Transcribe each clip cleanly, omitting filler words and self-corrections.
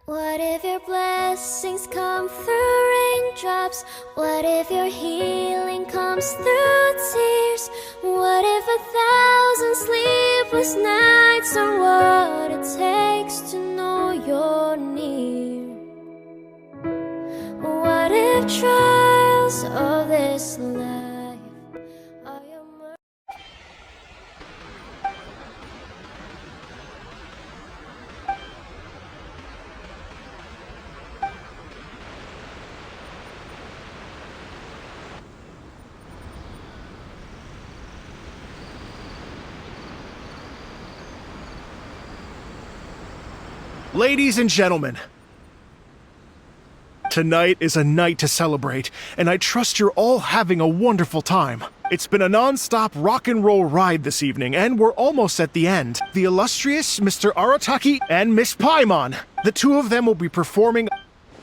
What if your blessings come through raindrops? What if your healing comes through tears? What if 1,000 sleepless nights are what it takes to know you're near? What if trials of this life are your mercy? Ladies and gentlemen, tonight is a night to celebrate, and I trust you're all having a wonderful time. It's been a non-stop rock and roll ride this evening, and we're almost at the end. The illustrious Mr. Aratakis and Miss Paimon, the two of them will be performing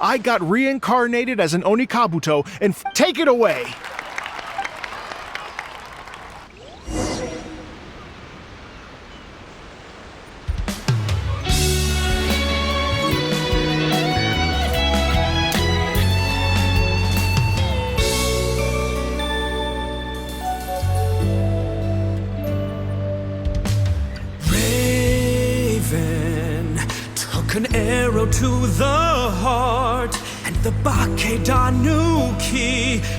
I Got Reincarnated as an Onikabuto, and take it away! An arrow to the heart, and the Bakedanuki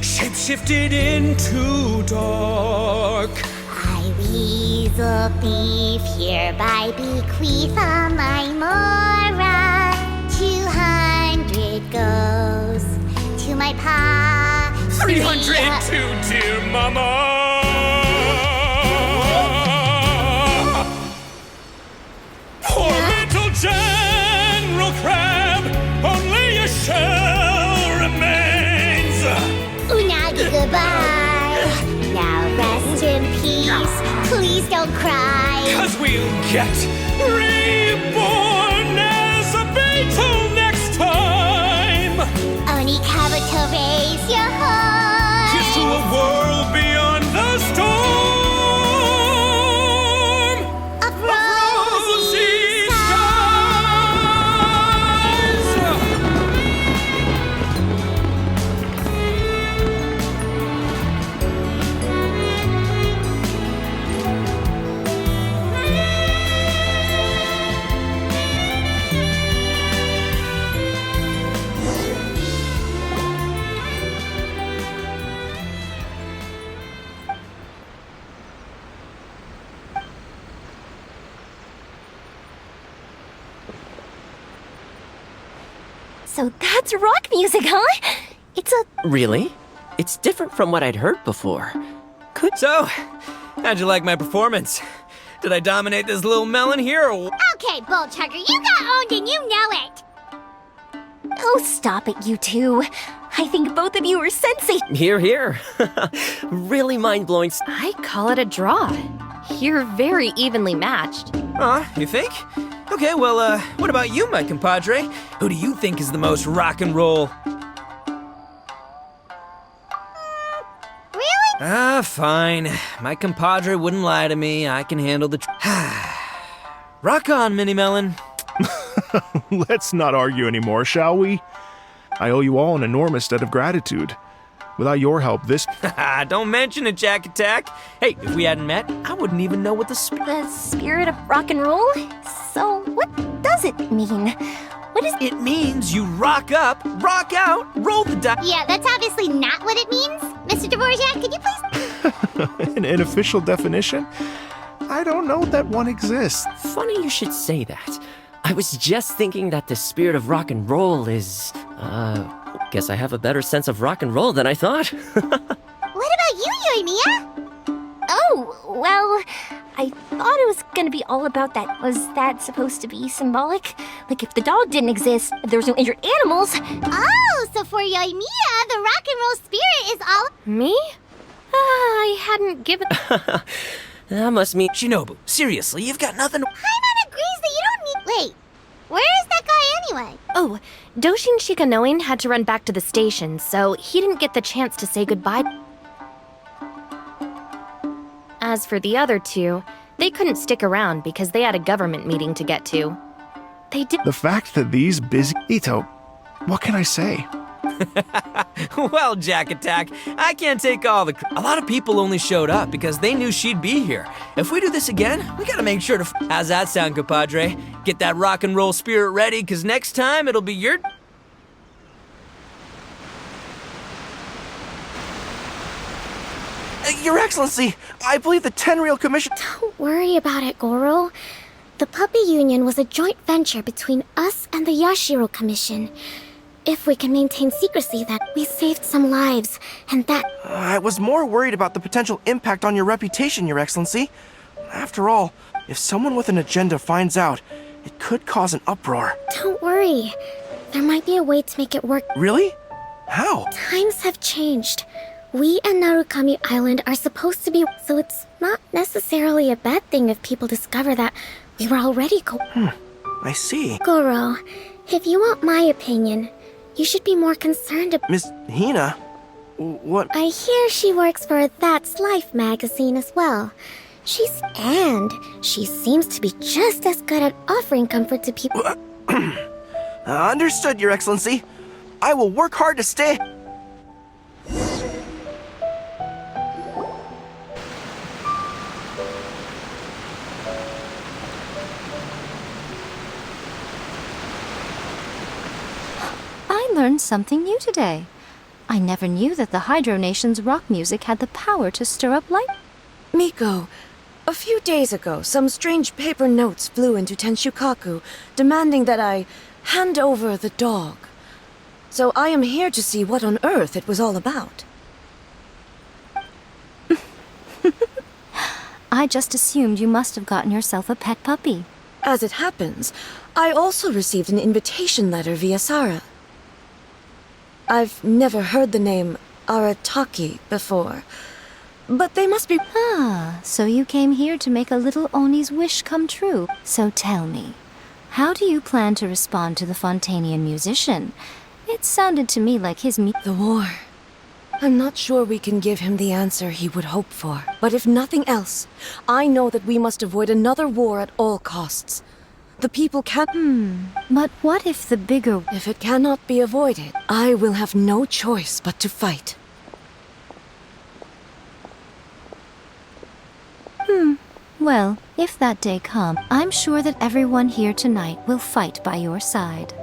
shapeshifted into dark. I weasel thief hereby bequeath all my mora. 200 goes to my pa. 300 to dear mama. Poor little General Crab, only a shell remains. Unagi, goodbye. Now rest in peace. Please don't cry. 'Cause we'll get reborn as a beetle next time. Onikabuto, raise your heart. Here's to a world beyond the storm. Of rosy skies. So that's rock music, huh? It's a... Really? It's different from what I'd heard before. So, how'd you like my performance? Did I dominate this little melon here, or... Okay, Bullchugger, you got owned and you know it. Oh, stop it, you two. I think both of you are sensei. Here, here. Really mind-blowing. I call it a draw. You're very evenly matched. You think? Okay, well, what about you, my compadre? Who do you think is the most rock and roll? Really? Fine. My compadre wouldn't lie to me. I can handle the Rock on, Mini Melon. Let's not argue anymore, shall we? I owe you all an enormous debt of gratitude. Without your help, this... Don't mention it, Jack Attack. Hey, if we hadn't met, I wouldn't even know what the The spirit of rock and roll? So what does it mean? What is... It means you rock up, rock out, roll the dice. Yeah, that's obviously not what it means. Mr. Dvorak, could you please... An official definition? I don't know that one exists. Funny you should say that. I was just thinking that the spirit of rock and roll is, guess I have a better sense of rock and roll than I thought. What about you, Yoimiya? Oh, well, I thought it was gonna be all about that. Was that supposed to be symbolic? Like if the dog didn't exist, if there was no injured animals... Oh, so for Yoimiya, the rock and roll spirit is all... Me? I hadn't given... That must mean... Shinobu, seriously, you've got nothing... Paimon agrees that you don't need... Wait, where is that guy anyway? Oh, Doshin Shikanoin had to run back to the station, so he didn't get the chance to say goodbye. As for the other two, they couldn't stick around because they had a government meeting to get to. They did. The fact that these busy... Ito, what can I say? Well, Jack Attack, I can't take all the... A lot of people only showed up because they knew she'd be here. If we do this again, we gotta make sure to... How's that sound, compadre? Get that rock and roll spirit ready, because next time it'll be your... Your Excellency, I believe the Tenryl Commission... Don't worry about it, Goro. The Puppy Union was a joint venture between us and the Yashiro Commission. If we can maintain secrecy, that we saved some lives, and that... I was more worried about the potential impact on your reputation, Your Excellency. After all, if someone with an agenda finds out, it could cause an uproar. Don't worry. There might be a way to make it work. Really? How? Times have changed. We and Narukami Island are supposed to be... So it's not necessarily a bad thing if people discover that we were already I see. Goro, if you want my opinion, you should be more concerned about... Miss Hina? What? I hear she works for That's Life magazine as well. She seems to be just as good at offering comfort to people. Understood, Your Excellency. I will work hard to stay... I learned something new today. I never knew that the Hydro Nation's rock music had the power to stir up light. Miko, a few days ago, some strange paper notes flew into Tenshukaku, demanding that I hand over the dog. So I am here to see what on earth it was all about. I just assumed you must have gotten yourself a pet puppy. As it happens, I also received an invitation letter via Sara. I've never heard the name Arataki before, but they must be... Ah, so you came here to make a little Oni's wish come true. So tell me, how do you plan to respond to the Fontanian musician? It sounded to me like his The war. I'm not sure we can give him the answer he would hope for. But if nothing else, I know that we must avoid another war at all costs. The people can't... But what if the bigger... If it cannot be avoided, I will have no choice but to fight. Well, if that day comes, I'm sure that everyone here tonight will fight by your side.